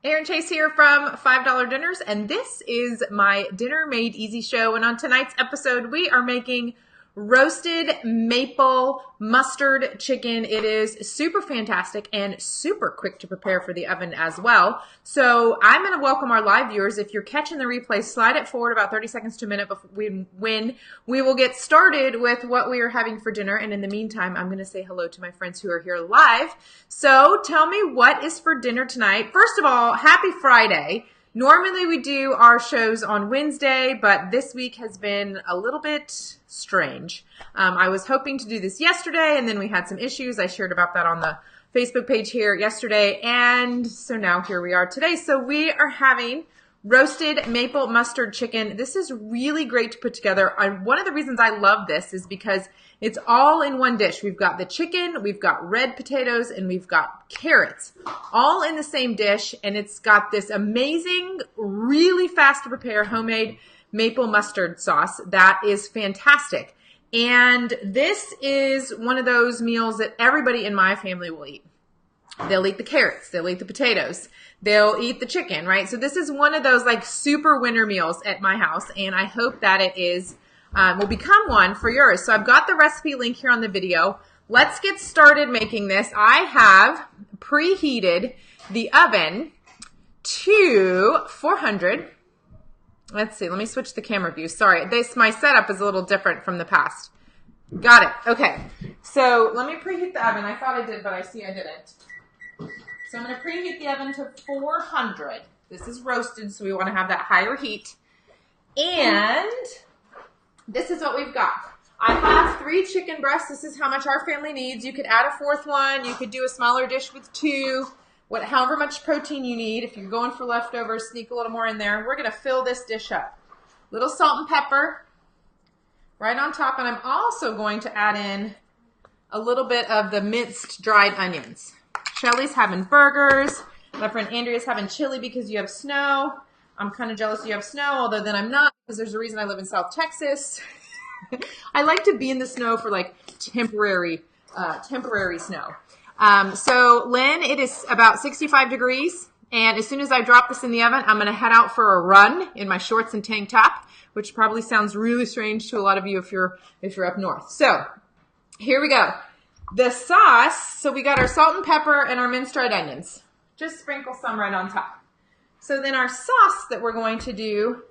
Erin Chase here from $5 Dinners, and this is my Dinner Made Easy show. And on tonight's episode, we are making roasted maple mustard chicken. It is super fantastic and super quick to prepare for the oven as well. So I'm going to welcome our live viewers. If you're catching the replay, slide it forward about 30 seconds to a minute when we will get started with what we are having for dinner. And in the meantime, I'm going to say hello to my friends who are here live. So tell me, what is for dinner tonight? First of all, happy Friday. Normally we do our shows on Wednesday, but this week has been a little bit strange. I was hoping to do this yesterday, and then we had some issues. I shared about that on the Facebook page here yesterday, and so now here we are today. So we are having roasted maple mustard chicken. This is really great to put together. One of the reasons I love this is because it's all in one dish. We've got the chicken, we've got red potatoes, and we've got carrots all in the same dish. And it's got this amazing, really fast to prepare homemade maple mustard sauce that is fantastic. And this is one of those meals that everybody in my family will eat. They'll eat the carrots, they'll eat the potatoes, they'll eat the chicken, right? So this is one of those like super winter meals at my house, and I hope that it is will become one for yours. So I've got the recipe link here on the video. Let's get started making this. I have preheated the oven to 400. Let's see, let me switch the camera view. Sorry, my setup is a little different from the past. Got it, okay. So let me preheat the oven. I thought I did, but I see I didn't. So I'm gonna preheat the oven to 400. This is roasted, so we wanna have that higher heat. And this is what we've got. I have 3 chicken breasts. This is how much our family needs. You could add a 4th one. You could do a smaller dish with 2. However much protein you need. If you're going for leftovers, sneak a little more in there. We're going to fill this dish up. Little salt and pepper right on top. And I'm also going to add in a little bit of the minced dried onions. Shelly's having burgers. My friend Andrea's having chili because you have snow. I'm kind of jealous you have snow, although then I'm not, because there's a reason I live in South Texas. I like to be in the snow for like temporary snow. So Lynn, it is about 65 degrees. And as soon as I drop this in the oven, I'm going to head out for a run in my shorts and tank top, which probably sounds really strange to a lot of you if you're up north. So here we go. The sauce. So we got our salt and pepper and our minced dried onions. Just sprinkle some right on top. So then our sauce that we're going to do,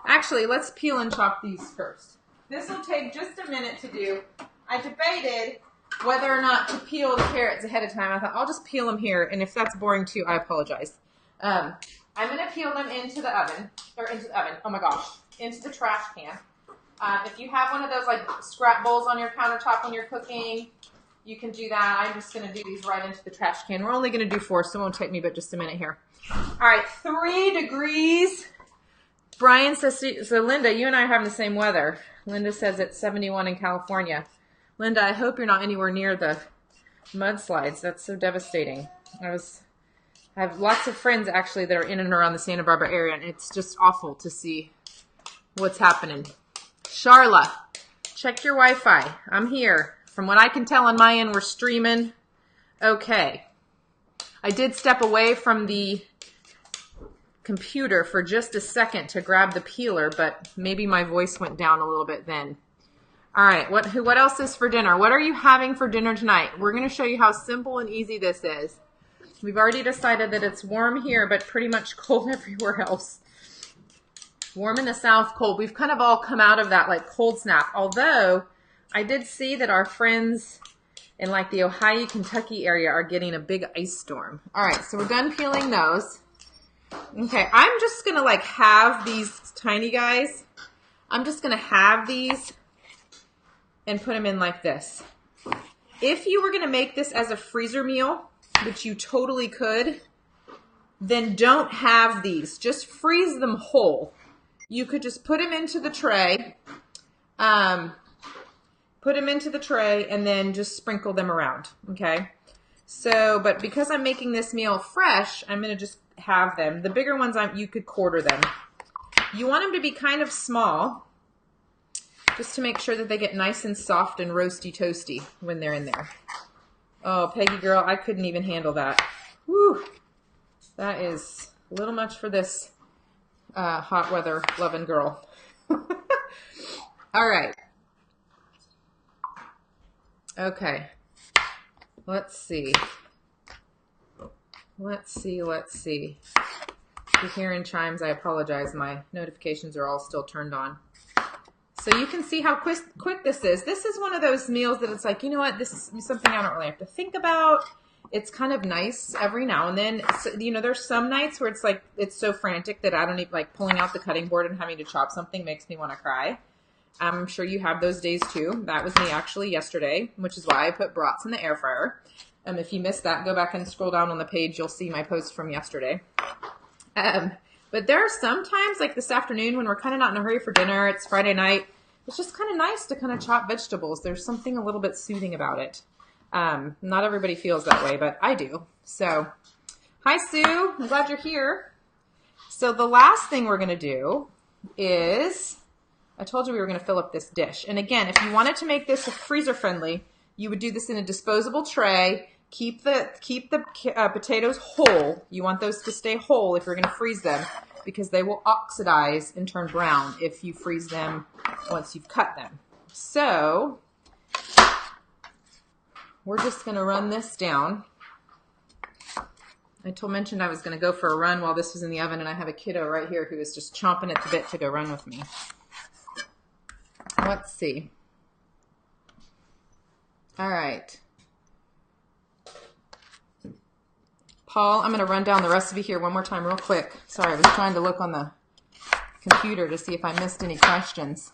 actually, let's peel and chop these first. This will take just a minute to do. I debated whether or not to peel the carrots ahead of time. I thought I'll just peel them here, and if that's boring too, I apologize. I'm going to peel them into the oven, oh my gosh, into the trash can. If you have one of those like scrap bowls on your countertop when you're cooking, you can do that. I'm just going to do these right into the trash can. We're only going to do 4, so it won't take me but just a minute here. All right, 3 degrees. Brian says, so Linda, you and I are having the same weather. Linda says it's 71 in California. Linda, I hope you're not anywhere near the mudslides. That's so devastating. I have lots of friends actually that are in and around the Santa Barbara area, and it's just awful to see what's happening. Charla, check your Wi-Fi. I'm here. From what I can tell on my end, we're streaming okay. I did step away from the computer for just a second to grab the peeler, but maybe my voice went down a little bit then. All right, what else is for dinner? What are you having for dinner tonight? We're going to show you how simple and easy this is. We've already decided that it's warm here, but pretty much cold everywhere else. Warm in the south, cold. We've kind of all come out of that like cold snap, although I did see that our friends in like the Ohio, Kentucky area are getting a big ice storm. All right, so we're done peeling those. Okay, I'm just going to like have these tiny guys. I'm just going to have these and put them in like this. If you were going to make this as a freezer meal, which you totally could, then don't have these. Just freeze them whole. You could just put them into the tray. Put them into the tray and then just sprinkle them around, okay? So, but because I'm making this meal fresh, I'm going to just have them. The bigger ones, you could quarter them. You want them to be kind of small, just to make sure that they get nice and soft and roasty toasty when they're in there. Oh, Peggy girl, I couldn't even handle that. Whew. That is a little much for this hot weather loving girl. All right. Okay. Let's see. If you're hearing chimes, I apologize. My notifications are all still turned on. So you can see how quick this is. This is one of those meals that it's like, you know what? This is something I don't really have to think about. It's kind of nice every now and then. So, you know, there's some nights where it's like, it's so frantic that I don't even, like, pulling out the cutting board and having to chop something makes me want to cry. I'm sure you have those days too. That was me actually yesterday, which is why I put brats in the air fryer. If you missed that, go back and scroll down on the page. You'll see my post from yesterday. But there are some times, like this afternoon, when we're kind of not in a hurry for dinner, it's Friday night, it's just kind of nice to kind of chop vegetables. There's something a little bit soothing about it. Not everybody feels that way, but I do. So, hi Sue, I'm glad you're here. So the last thing we're going to do is, I told you we were going to fill up this dish. And again, if you wanted to make this freezer friendly, you would do this in a disposable tray. Keep the potatoes whole. You want those to stay whole if you're going to freeze them, because they will oxidize and turn brown if you freeze them once you've cut them. So we're just going to run this down. I mentioned I was going to go for a run while this was in the oven, and I have a kiddo right here who is just chomping at the bit to go run with me. Let's see. All right. Paul, I'm going to run down the recipe here one more time real quick. Sorry, I was trying to look on the computer to see if I missed any questions.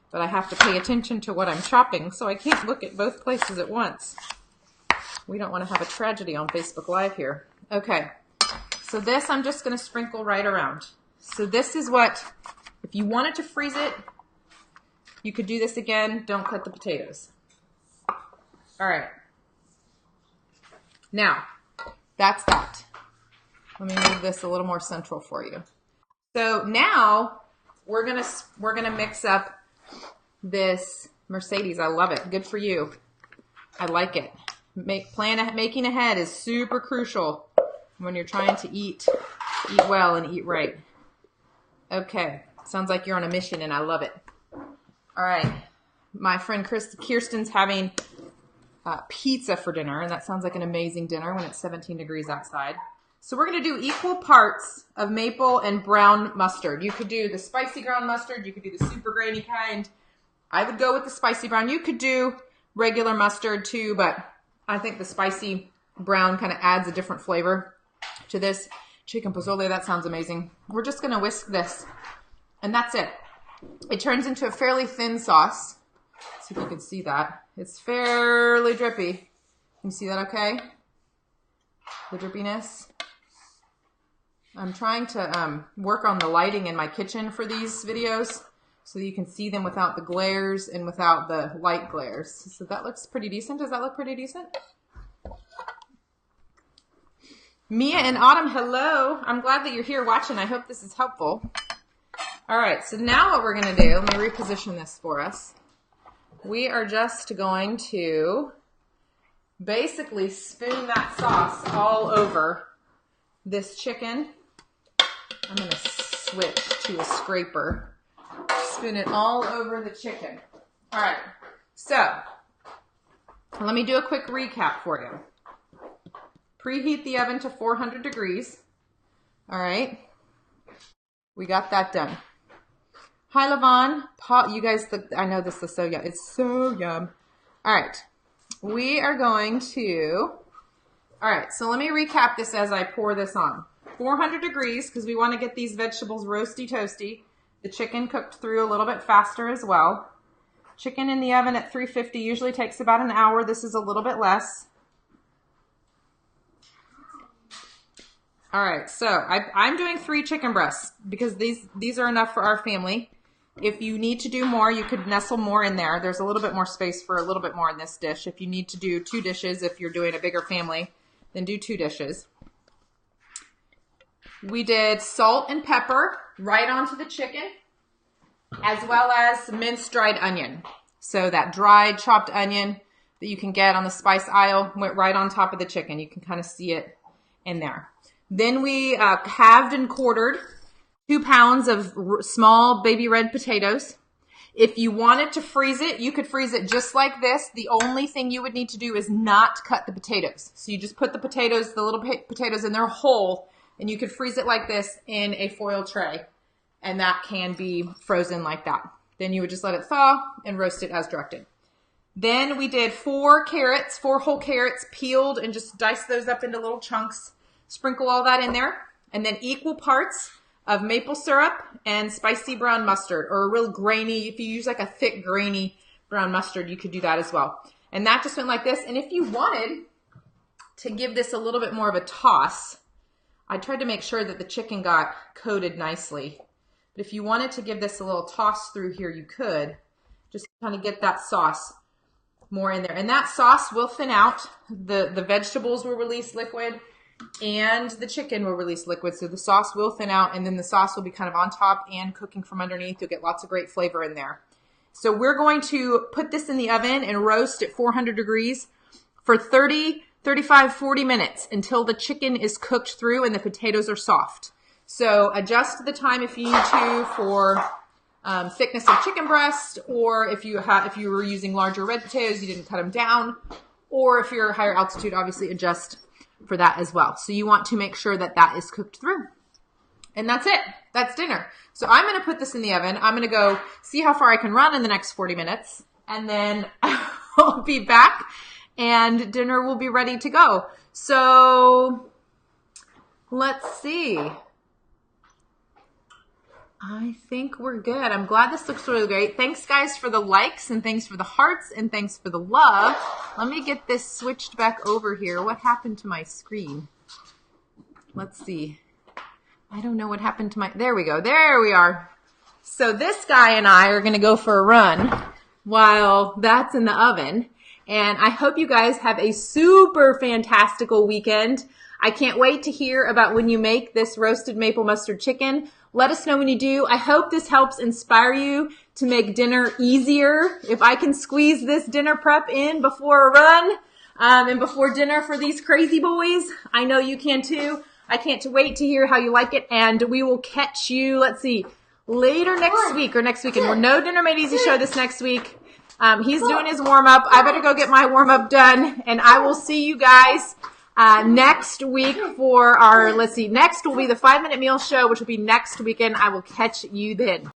But I have to pay attention to what I'm chopping, so I can't look at both places at once. We don't want to have a tragedy on Facebook Live here. Okay, so this I'm just going to sprinkle right around. So this is what, if you wanted to freeze it, you could do this again. Don't cut the potatoes. All right. Now, that's that. Let me move this a little more central for you. So now we're gonna mix up this Mercedes. I love it. Good for you. I like it. Making ahead is super crucial when you're trying to eat well and eat right. Okay. Sounds like you're on a mission, and I love it. All right. My friend Kirsten's having pizza for dinner, and that sounds like an amazing dinner when it's 17 degrees outside. So we're going to do equal parts of maple and brown mustard. You could do the spicy ground mustard. You could do the super grainy kind. I would go with the spicy brown. You could do regular mustard too, but I think the spicy brown kind of adds a different flavor to this chicken pozole. That sounds amazing. We're just going to whisk this, and that's it. It turns into a fairly thin sauce. Let's see if you can see that. It's fairly drippy. Can you see that okay? The drippiness. I'm trying to work on the lighting in my kitchen for these videos so you can see them without the glares and without the light glares. So that looks pretty decent. Does that look pretty decent? Mia and Autumn, hello. I'm glad that you're here watching. I hope this is helpful. All right, so now what we're going to do, let me reposition this for us. We are just going to basically spoon that sauce all over this chicken. I'm going to switch to a scraper. Spoon it all over the chicken. All right, so let me do a quick recap for you. Preheat the oven to 400 degrees. All right, we got that done. Hi, Lavon. You guys, I know this is so yum. It's so yum. All right. We are going to, all right, so let me recap this as I pour this on. 400 degrees, because we want to get these vegetables roasty toasty. The chicken cooked through a little bit faster as well. Chicken in the oven at 350 usually takes about an hour. This is a little bit less. All right, so I'm doing 3 chicken breasts because these are enough for our family. If you need to do more, you could nestle more in there. There's a little bit more space for a little bit more in this dish. If you need to do 2 dishes, if you're doing a bigger family, then do 2 dishes. We did salt and pepper right onto the chicken, as well as minced dried onion. So that dried chopped onion that you can get on the spice aisle went right on top of the chicken. You can kind of see it in there. Then we halved and quartered 2 pounds of small baby red potatoes. If you wanted to freeze it, you could freeze it just like this. The only thing you would need to do is not cut the potatoes. So you just put the potatoes, the little potatoes in their whole, and you could freeze it like this in a foil tray. And that can be frozen like that. Then you would just let it thaw and roast it as directed. Then we did 4 whole carrots, peeled, and just diced those up into little chunks. Sprinkle all that in there. And then equal parts of maple syrup and spicy brown mustard, or a real grainy, if you use like a thick grainy brown mustard, you could do that as well. And that just went like this. And if you wanted to give this a little bit more of a toss, I tried to make sure that the chicken got coated nicely. But if you wanted to give this a little toss through here, you could just kind of get that sauce more in there. And that sauce will thin out. The vegetables will release liquid, and the chicken will release liquid. So the sauce will thin out, and then the sauce will be kind of on top and cooking from underneath. You'll get lots of great flavor in there. So we're going to put this in the oven and roast at 400 degrees for 30, 35, 40 minutes until the chicken is cooked through and the potatoes are soft. So adjust the time if you need to for thickness of chicken breast, or if you were using larger red potatoes, you didn't cut them down, or if you're higher altitude, obviously adjust for that as well. So you want to make sure that that is cooked through. And that's it. That's dinner. So I'm going to put this in the oven. I'm going to go see how far I can run in the next 40 minutes. And then I'll be back and dinner will be ready to go. So let's see. I think we're good. I'm glad this looks really great. Thanks, guys, for the likes, and thanks for the hearts, and thanks for the love. Let me get this switched back over here. What happened to my screen? Let's see. I don't know what happened to my... There we go. There we are. So this guy and I are going to go for a run while that's in the oven. And I hope you guys have a super fantastical weekend. I can't wait to hear about when you make this roasted maple mustard chicken. Let us know when you do. I hope this helps inspire you to make dinner easier. If I can squeeze this dinner prep in before a run and before dinner for these crazy boys, I know you can too. I can't wait to hear how you like it, and we will catch you, let's see, later next week or next weekend. We're no Dinner Made Easy show this next week. He's doing his warm-up. I better go get my warm-up done, and I will see you guys next week for our, let's see, next will be the 5-Minute Meal Show, which will be next weekend. I will catch you then.